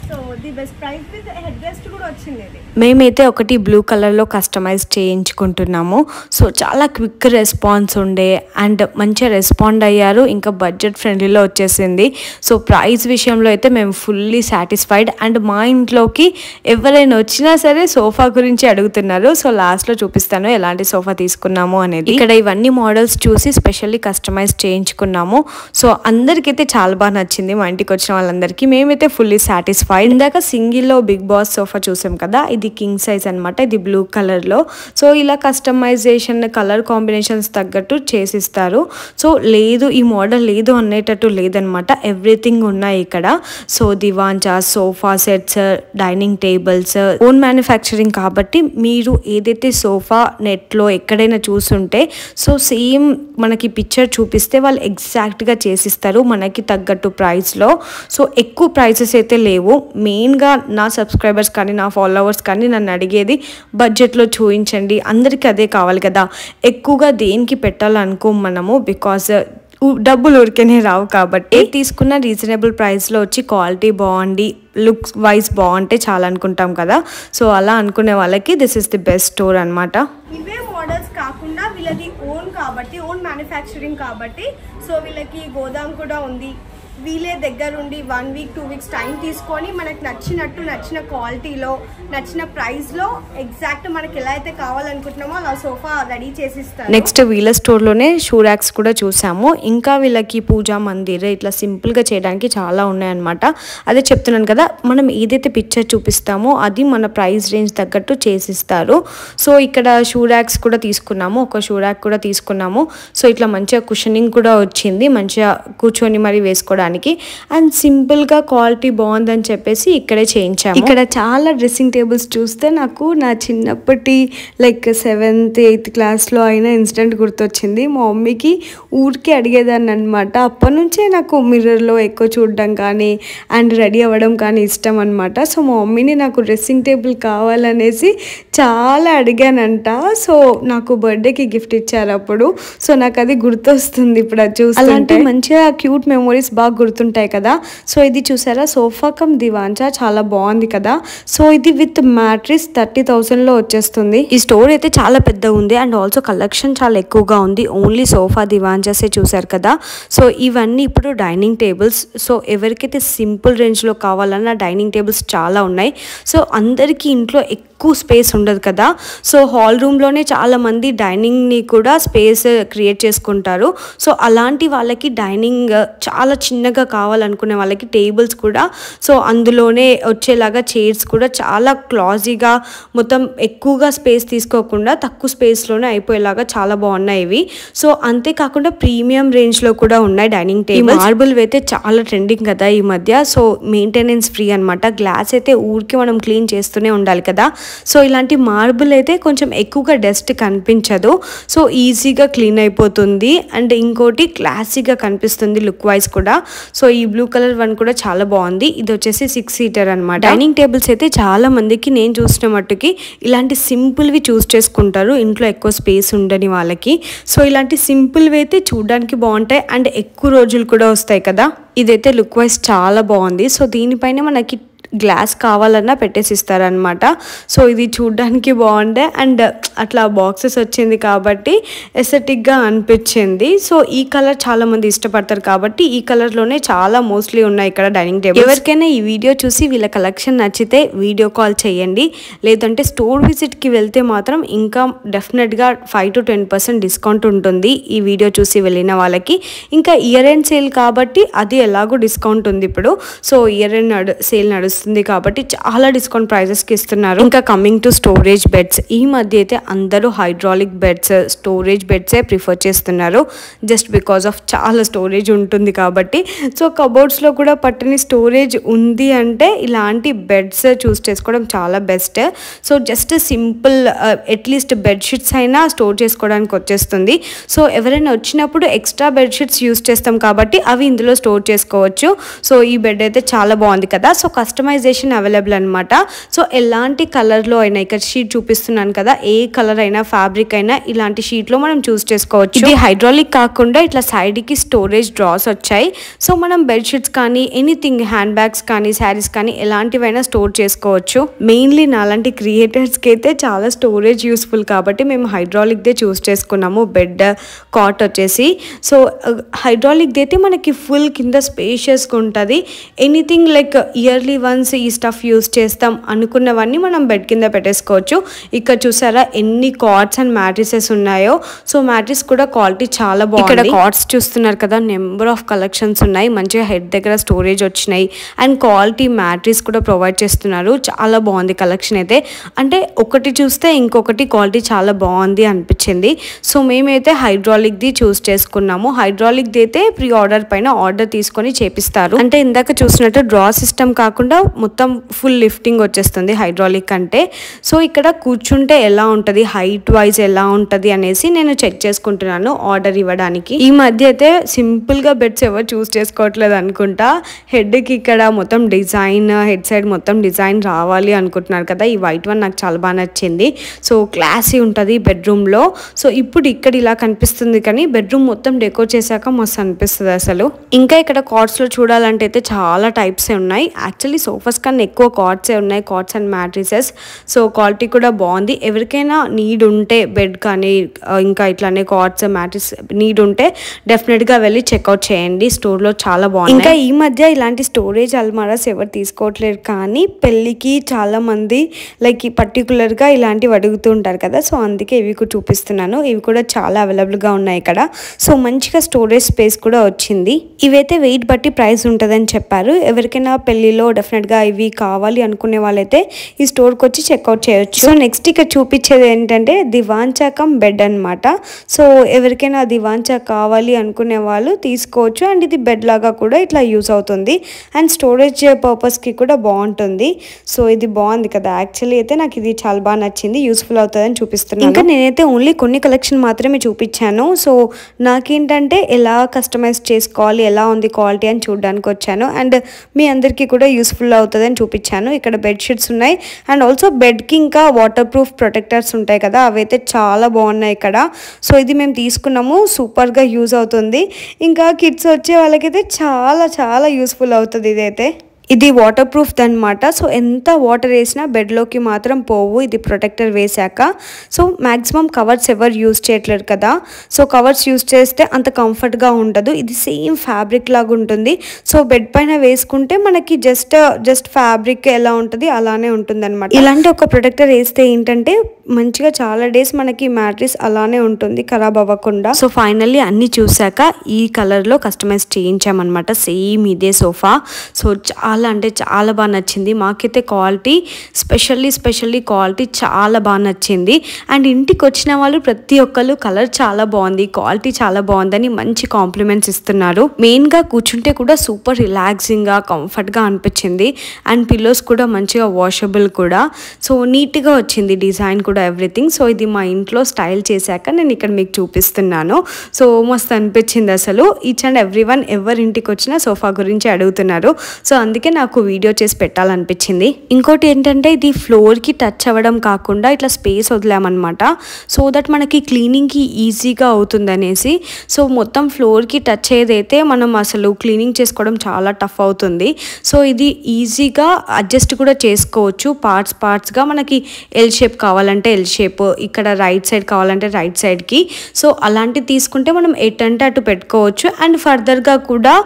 So the best price with head rest కూడా వచ్చింది. మేమైతే ఒకటి బ్లూ కలర్లో కస్టమైజ్ చేయించుకుంటున్నాము. సో చాలా క్విక్ రెస్పాన్స్ ఉండే అండ్ మంచిగా రెస్పాండ్ అయ్యారు. ఇంకా బడ్జెట్ ఫ్రెండ్లీలో వచ్చేసింది. సో ప్రైస్ విషయంలో అయితే మేము ఫుల్లీ సాటిస్ఫైడ్. అండ్ మా ఇంట్లోకి ఎవరైనా వచ్చినా సరే సోఫా గురించి అడుగుతున్నారు. సో లాస్ట్లో చూపిస్తాను ఎలాంటి సోఫా తీసుకున్నాము అనేది. ఇక్కడ ఇవన్నీ మోడల్స్ చూసి స్పెషల్లీ కస్టమైజ్ చేయించుకున్నాము. సో అందరికైతే చాలా బాగా నచ్చింది. మా ఇంటికి వచ్చిన వాళ్ళందరికీ మేమైతే ఫుల్లీ సాటిస్ఫైడ్. ఇందాక సింగిల్లో బిగ్ బాస్ సోఫా చూసాం కదా, ఇది కింగ్ సైజ్ అనమాట. ఇది బ్లూ కలర్లో. సో ఇలా కస్టమైజేషన్ కలర్ కాంబినేషన్స్ తగ్గట్టు చేసిస్తారు. సో లేదు ఈ మోడల్ లేదు అనేటట్టు లేదనమాట, ఎవ్రీథింగ్ ఉన్నాయి ఇక్కడ. సో దివాంచా, sofa sets, dining tables, own manufacturing కాబట్టి మీరు ఏదైతే సోఫా నెట్లో ఎక్కడైనా చూసుంటే సో సేమ్ మనకి పిక్చర్ చూపిస్తే వాళ్ళు ఎగ్జాక్ట్గా చేసిస్తారు మనకి తగ్గట్టు ప్రైస్లో. సో ఎక్కువ ప్రైసెస్ అయితే లేవు. మెయిన్గా నా సబ్స్క్రైబర్స్ కానీ నా ఫాలోవర్స్ కానీ నన్ను అడిగేది బడ్జెట్లో చూపించండి, అందరికీ అదే కావాలి కదా. ఎక్కువగా దేనికి పెట్టాలనుకో మనము, బికాజ్ డబ్బులు ఊరికేనే రావు కాబట్టి తీసుకున్న రీజనబుల్ ప్రైస్లో వచ్చి క్వాలిటీ బాగుండి లుక్స్ వైజ్ బాగుంటే చాలా అనుకుంటాం కదా. సో అలా అనుకునే వాళ్ళకి this is the best store అనమాట. ఇవే మోడల్స్ కాకుండా వీళ్ళది ఓన్ కాబట్టి, ఓన్ మ్యానుఫ్యాక్చరింగ్ కాబట్టి సో వీళ్ళకి గోదాం కూడా ఉంది. వీలే దగ్గరుండి 1 వీక్ 2 వీక్స్ టైం తీసుకొని మనకు నచ్చిన క్వాలిటీలో నచ్చిన ప్రైస్లో ఎగ్జాక్ట్ మనకి ఎలా అయితే కావాలనుకుంటున్నామో అలా సోఫా రెడీ చేసిస్తారు. నెక్స్ట్ వీళ్ళ స్టోర్లోనే షూ ర్యాక్స్ కూడా చూసాము. ఇంకా వీళ్ళకి పూజా మందిర్ ఇట్లా సింపుల్గా చేయడానికి చాలా ఉన్నాయన్నమాట. అదే చెప్తున్నాను కదా, మనం ఏదైతే పిక్చర్ చూపిస్తామో అది మన ప్రైస్ రేంజ్ తగ్గట్టు చేసిస్తారు. సో ఇక్కడ షూ ర్యాక్స్ కూడా తీసుకున్నాము, ఒక షూ ర్యాక్ కూడా తీసుకున్నాము. సో ఇట్లా మంచిగా కుషనింగ్ కూడా వచ్చింది, మంచిగా కూర్చొని మరి వేసుకోవడానికి. అండ్ సింపుల్గా క్వాలిటీ బాగుందని చెప్పేసి ఇక్కడే చేయించాము. ఇక్కడ చాలా డ్రెస్సింగ్ టేబుల్స్ చూస్తే నాకు నా చిన్నప్పటి లైక్ 7th 8th క్లాస్లో అయిన ఇన్సిడెంట్ గుర్తొచ్చింది. మా మమ్మీకి ఊరికి అడిగేదాన్ని అనమాట. అప్పటి నుంచే నాకు మిర్రర్లో ఎక్కువ చూడడం కానీ అండ్ రెడీ అవ్వడం కానీ ఇష్టం అనమాట. సో మా మమ్మీని నాకు డ్రెస్సింగ్ టేబుల్ కావాలనేసి చాలా అడిగానంట. సో నాకు బర్త్డేకి గిఫ్ట్ ఇచ్చారు అప్పుడు. సో నాకు అది గుర్తొస్తుంది ఇప్పుడు అది చూసి. అలాంటి మంచిగా క్యూట్ మెమొరీస్ బాగా గుర్తుంటాయి కదా. సో ఇది చూసారా, సోఫా కమ్ దివాంచా చాలా బాగుంది కదా. సో ఇది విత్ మ్యాట్రిస్ 30,000లో వచ్చేస్తుంది. ఈ స్టోర్ అయితే చాలా పెద్ద ఉంది అండ్ ఆల్సో కలెక్షన్ చాలా ఎక్కువగా ఉంది. ఓన్లీ సోఫా దివాంచాసే చూసారు కదా. సో ఇవన్నీ ఇప్పుడు డైనింగ్ టేబుల్స్. సో ఎవరికైతే సింపుల్ రేంజ్లో కావాలన్నా డైనింగ్ టేబుల్స్ చాలా ఉన్నాయి. సో అందరికీ ఇంట్లో ఎక్కువ స్పేస్ ఉండదు కదా. సో హాల్ రూమ్లోనే చాలామంది డైనింగ్ని కూడా స్పేస్ క్రియేట్ చేసుకుంటారు. సో అలాంటి వాళ్ళకి డైనింగ్ చాలా చిన్నగా కావాలనుకునే వాళ్ళకి టేబుల్స్ కూడా సో అందులోనే వచ్చేలాగా చైర్స్ కూడా చాలా క్లాజీగా మొత్తం ఎక్కువగా స్పేస్ తీసుకోకుండా తక్కువ స్పేస్లోనే అయిపోయేలాగా చాలా బాగున్నాయి ఇవి. సో అంతేకాకుండా ప్రీమియం రేంజ్లో కూడా ఉన్నాయి డైనింగ్ టేబుల్. మార్బుల్ అయితే చాలా ట్రెండింగ్ కదా ఈ మధ్య. సో మెయింటెనెన్స్ ఫ్రీ అనమాట. గ్లాస్ అయితే ఊరికి మనం క్లీన్ చేస్తూనే ఉండాలి కదా. సో ఇలాంటి మార్బుల్ అయితే కొంచెం ఎక్కువగా డస్ట్ కనిపించదు. సో ఈజీగా క్లీన్ అయిపోతుంది అండ్ ఇంకోటి క్లాసీగా కనిపిస్తుంది లుక్ వైజ్ కూడా. సో ఈ బ్లూ కలర్ వన్ కూడా చాలా బాగుంది. ఇది వచ్చేసి 6 సీటర్ అనమాట. డైనింగ్ టేబుల్స్ అయితే చాలా మందికి నేను చూసిన మట్టుకి ఇలాంటి సింపుల్వి చూస్ చేసుకుంటారు, ఇంట్లో ఎక్కువ స్పేస్ ఉండని వాళ్ళకి. సో ఇలాంటి సింపుల్వి అయితే చూడడానికి బాగుంటాయి అండ్ ఎక్కువ రోజులు కూడా వస్తాయి కదా. ఇదైతే లుక్ వైజ్ చాలా బాగుంది. సో దీనిపైన మనకి గ్లాస్ కావాలన్నా పెట్టేసి ఇస్తారనమాట. సో ఇది చూడ్డానికి బాగుండే అండ్ అట్లా బాక్సెస్ వచ్చింది కాబట్టి ఎస్థెటిక్గా అనిపించింది. సో ఈ కలర్ చాలా మంది ఇష్టపడతారు కాబట్టి ఈ కలర్లోనే చాలా మోస్ట్లీ ఉన్నాయి ఇక్కడ డైనింగ్ టేబుల్. ఎవరికైనా ఈ వీడియో చూసి వీళ్ళ కలెక్షన్ నచ్చితే వీడియో కాల్ చేయండి, లేదంటే స్టోర్ విజిట్కి వెళ్తే మాత్రం ఇంకా డెఫినెట్గా 5 to 10% డిస్కౌంట్ ఉంటుంది ఈ వీడియో చూసి వెళ్ళిన వాళ్ళకి. ఇంకా ఇయర్ ఎండ్ సేల్ కాబట్టి అది ఎలాగో డిస్కౌంట్ ఉంది ఇప్పుడు. సో ఇయర్ ఎండ్ సేల్ నడుస్తుంది కాబట్టి చాలా డిస్కౌంట్ ప్రైజెస్కి ఇస్తున్నారు. ఇంకా కమింగ్ టు స్టోరేజ్ బెడ్స్, ఈ మధ్య అయితే అందరూ హైడ్రాలిక్ బెడ్స్ స్టోరేజ్ బెడ్సే ప్రిఫర్ చేస్తున్నారు. జస్ట్ బికాస్ ఆఫ్ చాలా స్టోరేజ్ ఉంటుంది కాబట్టి. సో కబోర్డ్స్లో కూడా పట్టని స్టోరేజ్ ఉంది అంటే ఇలాంటి బెడ్స్ చూస్ చేసుకోవడం చాలా best. So just simple at least bedsheets అయినా స్టోర్ చేసుకోవడానికి వచ్చేస్తుంది. సో ఎవరైనా వచ్చినప్పుడు ఎక్స్ట్రా బెడ్షీట్స్ యూస్ చేస్తాం కాబట్టి అవి ఇందులో స్టోర్ చేసుకోవచ్చు. సో ఈ బెడ్ అయితే చాలా బాగుంది కదా. సో కస్టమైజేషన్ అవైలబుల్ అనమాట. సో ఎలాంటి కలర్లో అయినా ఇక్కడ షీట్ చూపిస్తున్నాను కదా, ఏ కలర్ అయినా ఫ్యాబ్రిక్ అయినా ఇలాంటి షీట్లో మనం చూస్ చేసుకోవచ్చు. ఇది హైడ్రాలిక్ కాకుండా ఇట్లా సైడ్కి స్టోరేజ్ డ్రాస్ వచ్చాయి. సో మనం బెడ్షీట్స్ కానీ ఎనీథింగ్ హ్యాండ్ బ్యాగ్స్ కానీ శారీస్ కానీ ఎలాంటివైనా స్టోర్ చేసుకోవచ్చు. మెయిన్లీ నాలాంటి క్రియేటర్స్కి అయితే చాలా స్టోరేజ్ యూస్ఫుల్ కాబట్టి మేము హైడ్రాలిక్దే చూస్ చేసుకున్నాము. బెడ్ కాట్ వచ్చేసి సో హైడ్రాలిక్ది అయితే మనకి ఫుల్ కింద స్పేషియస్గా ఉంటుంది. ఎనీథింగ్ లైక్ ఇయర్లీ వన్స్ ఈ స్టఫ్ యూస్ చేస్తాం అనుకున్నవన్నీ మనం బెడ్ కింద పెట్టేసుకోవచ్చు. ఇక్కడ చూసారా ఎన్ని కాట్స్ అండ్ మ్యాట్రిసెస్ ఉన్నాయో. సో మ్యాట్రిస్ కూడా క్వాలిటీ చాలా బాగుంది. ఇక్కడ కాట్స్ చూస్తున్నారు కదా, నెంబర్ ఆఫ్ కలెక్షన్స్ ఉన్నాయి. మంచిగా హెడ్ దగ్గర స్టోరేజ్ వచ్చినాయి అండ్ క్వాలిటీ మ్యాట్రిస్ కూడా ప్రొవైడ్ చేస్తున్నారు. చాలా బాగుంది కలెక్షన్ అయితే. అంటే ఒకటి చూస్తే ఇంకొకటి క్వాలిటీ చాలా బాగుంది అనిపించింది. సో మేమైతే హైడ్రాలిక్ది చూస్ చేసుకున్నాము. హైడ్రాలిక్ది అయితే ప్రీ ఆర్డర్ పైన ఆర్డర్ తీసుకొని చేపిస్తారు. అంటే ఇందాక చూసినట్టు డ్రా సిస్టమ్ కాకుండా మొత్తం ఫుల్ లిఫ్టింగ్ వచ్చేస్తుంది హైడ్రాలిక్ అంటే. సో ఇక్కడ కూర్చుంటే ఎలా ఉంటుంది, హైట్ వైజ్ ఎలా ఉంటుంది అనేసి నేను చెక్ చేసుకుంటున్నాను ఆర్డర్ ఇవ్వడానికి. ఈ మధ్య అయితే సింపుల్గా బెడ్స్ ఎవరు చూస్ చేసుకోవట్లేదు అనుకుంటా. హెడ్కి ఇక్కడ మొత్తం డిజైన్, హెడ్ సైడ్ మొత్తం డిజైన్ రావాలి అనుకుంటున్నారు కదా. ఈ వైట్ వన్ నాకు చాలా బాగా నచ్చింది. సో క్లాసీ ఉంటుంది బెడ్రూమ్లో. సో ఇప్పుడు ఇక్కడ ఇలా కనిపిస్తుంది కానీ బెడ్రూమ్ మొత్తం డెకోర్ చేశాక మస్తు అనిపిస్తుంది అసలు. ఇంకా ఇక్కడ కార్డ్స్లో చూడాలంటే అయితే చాలా టైప్సే ఉన్నాయి. యాక్చువల్లీ సోఫా సోఫాస్ కన్నా ఎక్కువ కాట్సే ఉన్నాయి, cots and mattresses. So quality కూడా బాగుంది. ఎవరికైనా నీడ్ ఉంటే బెడ్ కానీ ఇంకా ఇట్లానే కాట్స్ మ్యాట్రిస్ నీడ్ ఉంటే డెఫినెట్గా వెళ్ళి చెక్అవుట్ చేయండి, స్టోర్లో చాలా బాగుంది. ఇంకా ఈ మధ్య ఇలాంటి స్టోరేజ్ అల్మారాస్ ఎవరు తీసుకోవట్లేదు, కానీ పెళ్ళికి చాలామంది లైక్ పర్టికులర్గా ఇలాంటివి అడుగుతూ ఉంటారు కదా, సో అందుకే ఇవి కూడా చూపిస్తున్నాను. ఇవి కూడా చాలా అవైలబుల్గా ఉన్నాయి ఇక్కడ. సో మంచిగా స్టోరేజ్ స్పేస్ కూడా వచ్చింది. ఇవైతే వెయిట్ బట్టి ప్రైస్ ఉంటుందని చెప్పారు. ఎవరికైనా పెళ్ళిలో డెఫినెట్గా ఇవి కావాలి అనుకునే వాళ్ళైతే ఈ స్టోర్కి వచ్చి చెక్అవుట్ చేయొచ్చు. సో నెక్స్ట్ ఇక్కడ చూపించేది ఏంటంటే దివాంచా కమ్ బెడ్ అనమాట. సో ఎవరికైనా దివాంచా కావాలి అనుకునే వాళ్ళు తీసుకోవచ్చు. అండ్ ఇది బెడ్ లాగా కూడా ఇట్లా యూజ్ అవుతుంది అండ్ స్టోరేజ్ పర్పస్కి కూడా బాగుంటుంది. సో ఇది బాగుంది కదా, యాక్చువల్లీ అయితే నాకు ఇది చాలా బాగా నచ్చింది, యూస్ఫుల్ అవుతుందని చూపిస్తున్నాను. ఇంకా నేనైతే ఓన్లీ కొన్ని కలెక్షన్ మాత్రమే చూపించాను. సో నాకేంటంటే ఎలా కస్టమైజ్ చేసుకోవాలి, ఎలా ఉంది క్వాలిటీ అని చూడడానికి వచ్చాను. అండ్ మీ అందరికీ కూడా యూస్ఫుల్ అవుతుందని చూపించాను. ఇక్కడ బెడ్షీట్స్ ఉన్నాయి అండ్ ఆల్సో బెడ్కి ఇంకా వాటర్ ప్రూఫ్ ప్రొటెక్టర్స్ ఉంటాయి కదా, అవైతే చాలా బాగున్నాయి ఇక్కడ. సో ఇది మేము తీసుకున్నాము, సూపర్గా యూజ్ అవుతుంది. ఇంకా కిడ్స్ వచ్చే వాళ్ళకైతే చాలా చాలా యూస్ఫుల్ అవుతుంది ఇదైతే. ఇది వాటర్ ప్రూఫ్ అనమాట. సో ఎంత వాటర్ వేసినా బెడ్లోకి మాత్రం పోవు ఇది ప్రొటెక్టర్ వేసాక. సో మ్యాక్సిమం కవర్స్ ఎవరు యూజ్ చేయట్లేదు కదా, సో కవర్స్ యూజ్ చేస్తే అంత కంఫర్ట్గా ఉండదు. ఇది సేమ్ ఫ్యాబ్రిక్ లాగా ఉంటుంది. సో బెడ్ పైన వేసుకుంటే మనకి జస్ట్ ఫ్యాబ్రిక్ ఎలా ఉంటుంది అలానే ఉంటుంది అనమాట. ఇలాంటి ఒక ప్రొటెక్టర్ వేస్తే ఏంటంటే మంచిగా చాలా డేస్ మనకి మ్యాట్రిస్ అలానే ఉంటుంది, ఖరాబ్ అవ్వకుండా. సో ఫైనల్లీ అన్ని చూసాక ఈ కలర్లో కస్టమైజ్ చేయించామన్నమాట, సేమ్ ఇదే సోఫా. సో చాలా అంటే చాలా బాగా నచ్చింది మాకైతే. క్వాలిటీ స్పెషల్లీ క్వాలిటీ చాలా బాగా నచ్చింది. అండ్ ఇంటికి వచ్చిన వాళ్ళు ప్రతి ఒక్కళ్ళు కలర్ చాలా బాగుంది, క్వాలిటీ చాలా బాగుందని మంచి కాంప్లిమెంట్స్ ఇస్తున్నారు. మెయిన్గా కూర్చుంటే కూడా సూపర్ రిలాక్సింగ్గా కంఫర్ట్గా అనిపించింది. అండ్ పిల్లోస్ కూడా మంచిగా వాషబుల్ కూడా. సో నీట్గా వచ్చింది డిజైన్ కూడా, ఎవ్రీథింగ్. సో ఇది మా ఇంట్లో స్టైల్ చేశాక నేను ఇక్కడ మీకు చూపిస్తున్నాను. సో మస్తు అనిపించింది అసలు. ఈచ్ అండ్ ఎవ్రీ వన్ ఎవరి ఇంటికి వచ్చినా సోఫా గురించి అడుగుతున్నారు. సో అందుకే నాకు వీడియో చేసి పెట్టాలనిపించింది. ఇంకోటి ఏంటంటే ఇది ఫ్లోర్కి టచ్ అవ్వడం కాకుండా ఇట్లా స్పేస్ వదిలామన్నమాట, సో దట్ మనకి క్లీనింగ్కి ఈజీగా అవుతుందనేసి. సో మొత్తం ఫ్లోర్కి టచ్ అయ్యేదైతే మనం అసలు క్లీనింగ్ చేసుకోవడం చాలా టఫ్ అవుతుంది. సో ఇది ఈజీగా అడ్జస్ట్ కూడా చేసుకోవచ్చు పార్ట్స్గా. మనకి ఎల్ షేప్ కావాలంటే ఎల్ షేప్, ఇక్కడ రైట్ సైడ్ కావాలంటే రైట్ సైడ్కి. సో అలాంటివి తీసుకుంటే మనం ఎటంటే అటు పెట్టుకోవచ్చు. అండ్ ఫర్దర్గా కూడా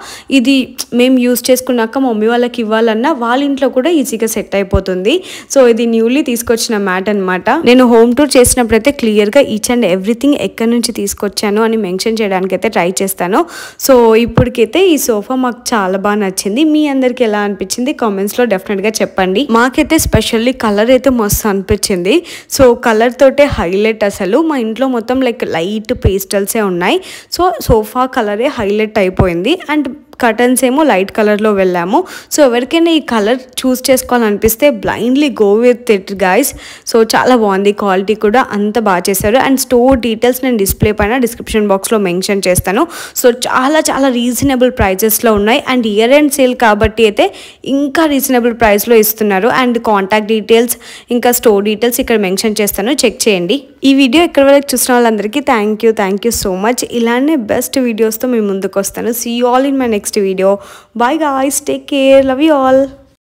ఇది మేము యూజ్ చేసుకున్నాక మమ్మీ వాళ్ళకి ఇవ్వాలన్నా వాళ్ళ ఇంట్లో కూడా ఈజీగా సెట్ అయిపోతుంది. సో ఇది న్యూలీ తీసుకొచ్చిన మ్యాట్ అనమాట. నేను హోమ్ టూర్ చేసినప్పుడు అయితే క్లియర్గా ఈచ్ అండ్ ఎవ్రీథింగ్ ఎక్కడి నుంచి తీసుకొచ్చాను అని మెన్షన్ చేయడానికి అయితే ట్రై చేస్తాను. సో ఇప్పటికైతే ఈ సోఫా మాకు చాలా బాగా నచ్చింది. మీ అందరికి ఎలా అనిపించింది కామెంట్స్లో డెఫినెట్గా చెప్పండి. మాకైతే స్పెషల్లీ కలర్ అయితే మస్తు అనిపించింది. సో కలర్ తోటే హైలైట్ అసలు. మా ఇంట్లో మొత్తం లైక్ లైట్ పేస్టల్సే ఉన్నాయి. సో సోఫా కలరే హైలైట్ అయిపోయింది. అండ్ కర్టన్స్ ఏమో లైట్ కలర్లో వెళ్ళాము. సో ఎవరికైనా ఈ కలర్ చూస్ చేసుకోవాలనిపిస్తే blindly go with it guys. So చాలా బాగుంది, క్వాలిటీ కూడా అంత బాగా చేశారు. అండ్ స్టోర్ డీటెయిల్స్ నేను డిస్ప్లే పైన డిస్క్రిప్షన్ బాక్స్లో మెన్షన్ చేస్తాను. సో చాలా చాలా రీజనబుల్ ప్రైజెస్లో ఉన్నాయి. అండ్ ఇయర్ ఎండ్ సేల్ కాబట్టి అయితే ఇంకా రీజనబుల్ ప్రైస్లో ఇస్తున్నారు. అండ్ కాంటాక్ట్ డీటెయిల్స్ ఇంకా స్టోర్ డీటెయిల్స్ ఇక్కడ మెన్షన్ చేస్తాను, చెక్ చేయండి. ఈ వీడియో ఇక్కడ వరకు చూసిన వాళ్ళందరికీ థ్యాంక్ యూ సో మచ్. ఇలానే బెస్ట్ వీడియోస్తో మేము ముందుకు వస్తాను. See you all in my next video. Bye guys, take care, love you all.